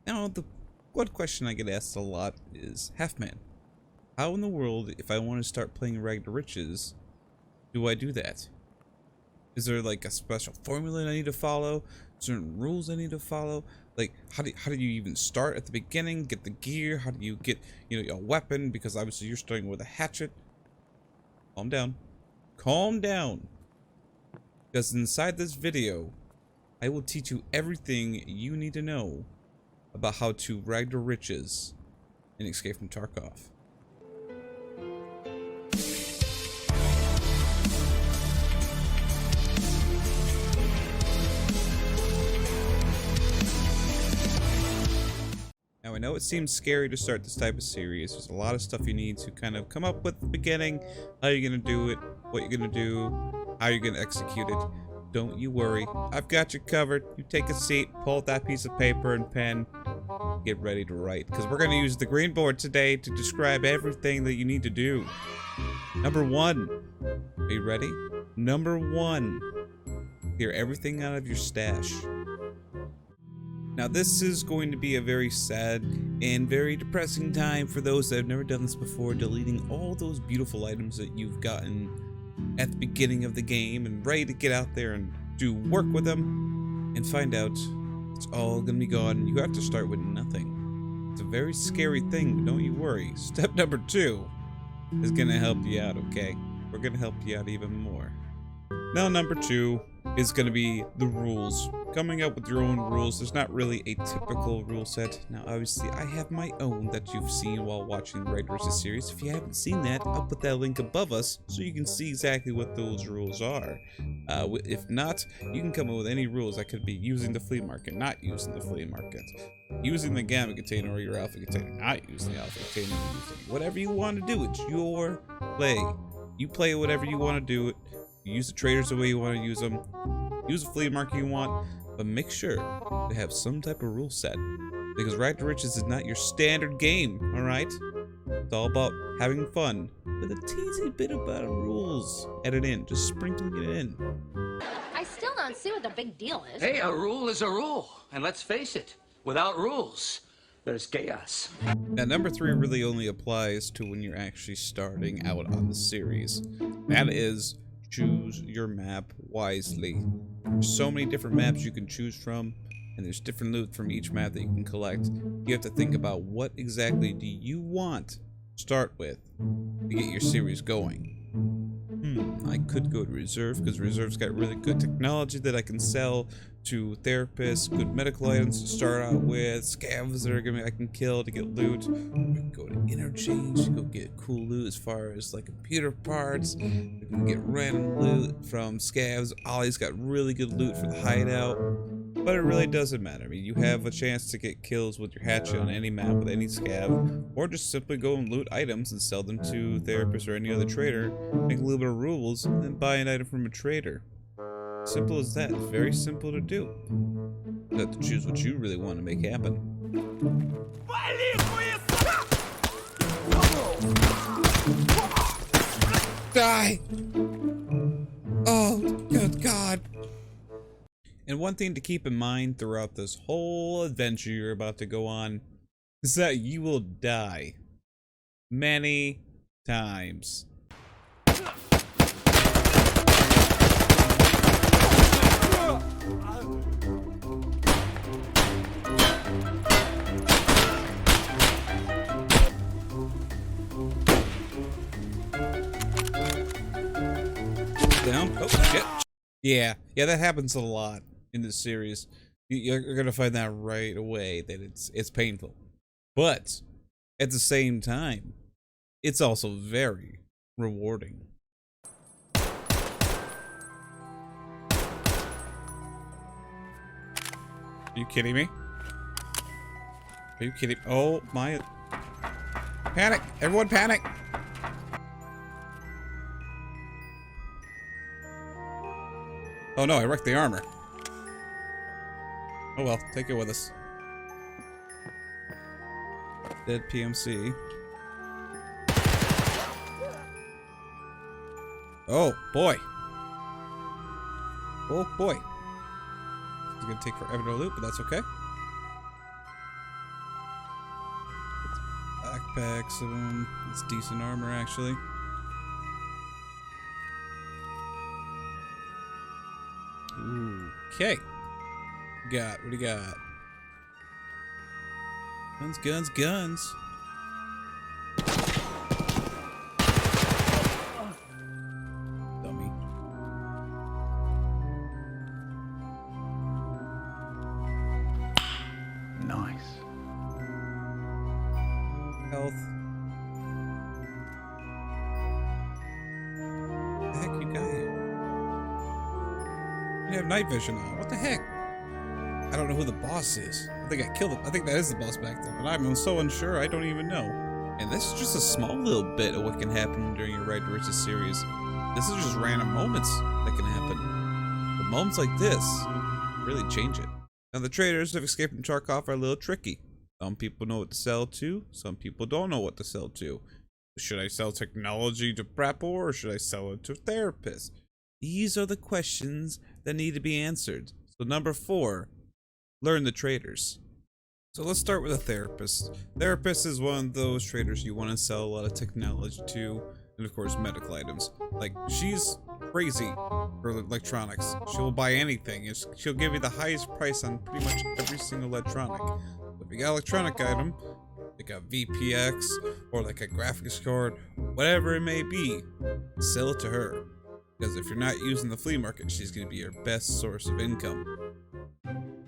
Now, the one question I get asked a lot is, Halfman, how in the world, if I want to start playing Rag to Riches, do I do that? Is there like a special formula I need to follow? Certain rules I need to follow? Like, how do you even start at the beginning? Get the gear? How do you get, a weapon? Because obviously you're starting with a hatchet. Calm down. Calm down. Because inside this video, I will teach you everything you need to know about how to rag to riches and escape from Tarkov. Now, I know it seems scary to start this type of series. There's a lot of stuff you need to kind of come up with at the beginning. How you're going to do it, what you're going to do, how you're going to execute it. Don't you worry. I've got you covered. You take a seat, pull out that piece of paper and pen, get ready to write. Because we're going to use the green board today to describe everything that you need to do. Number 1. Are you ready? Number 1. Clear everything out of your stash. Now, this is going to be a very sad and very depressing time for those that have never done this before, deleting all those beautiful items that you've gotten at the beginning of the game and ready to get out there and do work with them and find out it's all gonna be gone and you have to start with nothing. It's a very scary thing, but don't you worry. Step number 2 is gonna help you out, okay? We're gonna help you out even more. Now, number 2 is going to be the rules. Coming up with your own rules. There's not really a typical rule set. Now, obviously, I have my own that you've seen while watching the Rag to Riches series. If you haven't seen that, I'll put that link above us so you can see exactly what those rules are. If not, you can come up with any rules. That could be using the flea market, not using the flea market, using the gamma container or your alpha container, not using the alpha container, whatever you want to do. It's your play. You play whatever you want to do it. You use the traders the way you want to use them. Use the flea market you want, but make sure to have some type of rule set. Because Rag to Riches is not your standard game, alright? It's all about having fun with a teensy bit about rules added in, just sprinkling it in. I still don't see what the big deal is. Hey, a rule is a rule. And let's face it, without rules, there's chaos. Now, number 3 really only applies to when you're actually starting out on the series. That is, choose your map wisely. There's so many different maps you can choose from, and there's different loot from each map that you can collect. You have to think about what exactly do you want to start with to get your series going. I could go to Reserve, because Reserve's got really good technology that I can sell to therapists, good medical items to start out with, scavs that I can kill to get loot. We can go to Interchange to go get cool loot as far as like computer parts. We can get random loot from scavs. Ollie's got really good loot for the hideout. But it really doesn't matter. I mean, you have a chance to get kills with your hatchet on any map with any scav, or just simply go and loot items and sell them to therapists or any other trader, make a little bit of rules, and then buy an item from a trader. Simple as that. It's very simple to do. You have to choose what you really want to make happen. Die! Oh, good God. And one thing to keep in mind throughout this whole adventure you're about to go on is that you will die many times. Down. Oh, shit. Yeah, that happens a lot in this series. You're gonna find that right away that it's painful, but at the same time, it's also very rewarding. Are you kidding me? Are you kidding? Oh my! Panic! Everyone, panic! Oh no, I wrecked the armor. Oh well, take it with us. Dead PMC. Oh boy. Oh boy. It's gonna take forever to loot, but that's okay. packs of them. It's decent armor, actually. Ooh, okay. What do you got? Guns, guns, guns. Dummy. Nice. Health. What the heck you got here? You have night vision on. What the heck? I don't know who the boss is. I think I killed him. I think that is the boss back there, but I'm so unsure I don't even know. And this is just a small little bit of what can happen during your Ride to Riches series. This is just random moments that can happen. But moments like this really change it. Now the traders of Escape from Tarkov are a little tricky. Some people know what to sell to, some people don't know what to sell to. Should I sell technology to Prapor or should I sell it to therapists? These are the questions that need to be answered. So number 4, learn the traders. So let's start with a therapist. Therapist is one of those traders you want to sell a lot of technology to, and of course medical items. Like, she's crazy for electronics. She'll buy anything. She'll give you the highest price on pretty much every single electronic. If you got an electronic item, like a VPX or like a graphics card, whatever it may be, sell it to her. Because if you're not using the flea market, she's going to be your best source of income.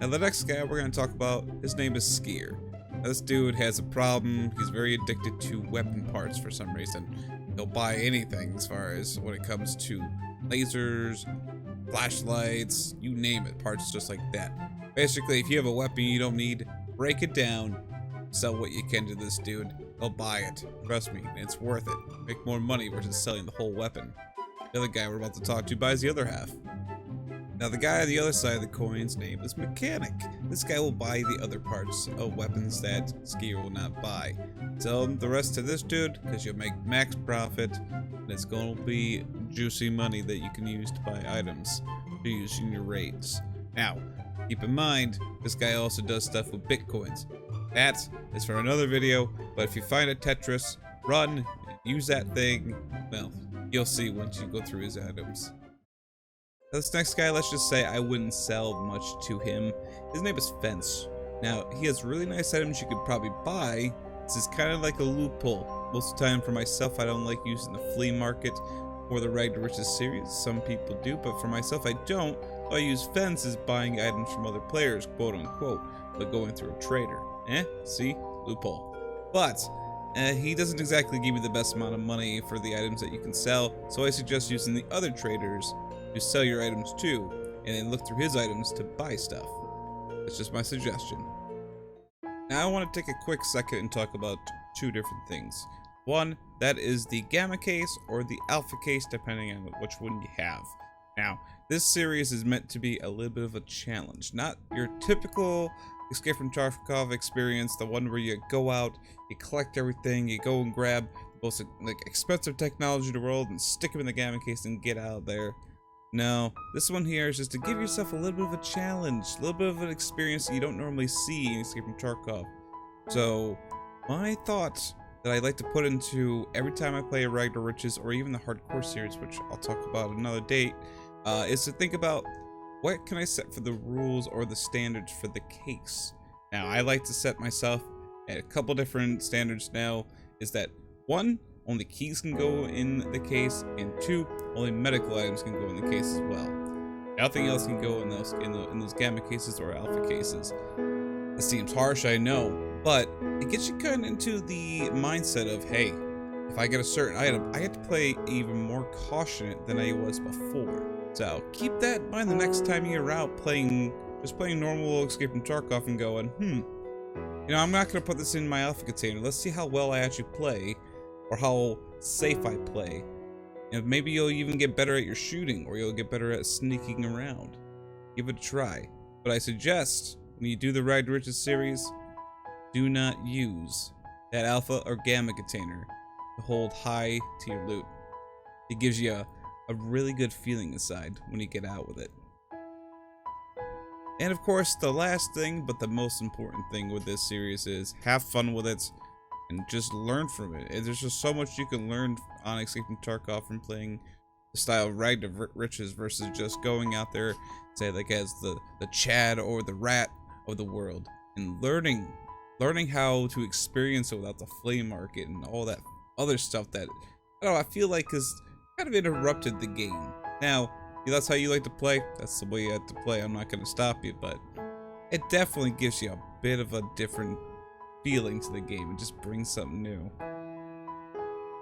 Now the next guy we're going to talk about, his name is Skier. Now, this dude has a problem. He's very addicted to weapon parts for some reason. He'll buy anything as far as when it comes to lasers, flashlights, you name it, parts just like that. Basically, if you have a weapon you don't need, break it down, sell what you can to this dude. He'll buy it. Trust me, it's worth it. Make more money versus selling the whole weapon. The other guy we're about to talk to buys the other half. Now the guy on the other side of the coin's name is Mechanic. This guy will buy the other parts of weapons that Skier will not buy. Sell the rest to this dude because you'll make max profit, and it's going to be juicy money that you can use to buy items to use in your raids. Now, keep in mind, this guy also does stuff with bitcoins. That is for another video, but if you find a Tetris, run, use that thing, well, you'll see once you go through his items. This next guy, let's just say I wouldn't sell much to him. His name is Fence. Now, he has really nice items you could probably buy. This is kind of like a loophole. Most of the time for myself, I don't like using the flea market or the Ride to Riches series. Some people do, but for myself, I don't. So I use Fence as buying items from other players, quote unquote, but going through a trader. See? Loophole. But he doesn't exactly give you the best amount of money for the items that you can sell, so I suggest using the other traders to sell your items to, and then look through his items to buy stuff. That's just my suggestion. Now I want to take a quick second and talk about 2 different things. One, that is the Gamma case or the Alpha case, depending on which one you have. Now, this series is meant to be a little bit of a challenge, not your typical Escape from Tarkov experience, the one where you go out, you collect everything, you go and grab the most expensive technology in the world and stick them in the Gamma case and get out of there. No, this one here is just to give yourself a little bit of a challenge, a little bit of an experience that you don't normally see in Escape from Tarkov. So, my thoughts that I like to put into every time I play a Ride to Riches or even the Hardcore series, which I'll talk about another date, is to think about what can I set for the rules or the standards for the case. Now, I like to set myself at a couple different standards now, is that 1, only keys can go in the case, and 2, only medical items can go in the case as well. Nothing else can go in those Gamma cases or Alpha cases. This seems harsh, I know, but it gets you kind of into the mindset of, hey, if I get a certain item, I get to play even more cautious than I was before. So keep that in mind the next time you're out playing normal Escape from Tarkov and going, I'm not going to put this in my Alpha container. Let's see how well I actually play, or how safe I play. And maybe you'll even get better at your shooting, or you'll get better at sneaking around. Give it a try. But I suggest, when you do the Ride to Riches series, do not use that Alpha or Gamma container to hold high tier loot. It gives you a really good feeling inside when you get out with it. And of course, the last thing, but the most important thing with this series is have fun with it. and just learn from it. And there's just so much you can learn on Escape from Tarkov from playing the style of Ragged to Riches versus just going out there, say like as the Chad or the Rat of the world, and learning how to experience it without the flame market and all that other stuff that I feel like has kind of interrupted the game. Now, if that's how you like to play, that's the way you have to play. I'm not going to stop you, but it definitely gives you a bit of a different feeling to the game and just brings something new.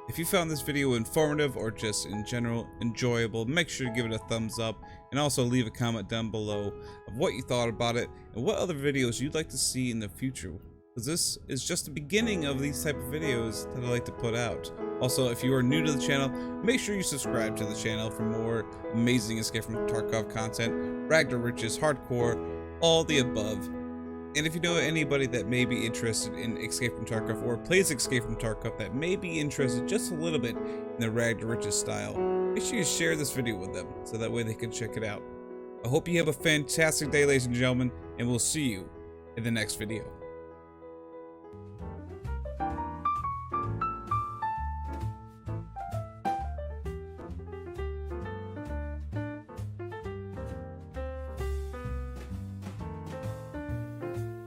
If you found this video informative or just in general enjoyable, make sure to give it a thumbs up and also leave a comment down below of what you thought about it and what other videos you'd like to see in the future, because this is just the beginning of these type of videos that I like to put out. Also, if you are new to the channel, make sure you subscribe to the channel for more amazing Escape from Tarkov content, Ragged to Riches, Hardcore, all the above. And if you know anybody that may be interested in Escape from Tarkov or plays Escape from Tarkov that may be interested just a little bit in the Ragged to Riches style, make sure you share this video with them so that way they can check it out. I hope you have a fantastic day, ladies and gentlemen, and we'll see you in the next video.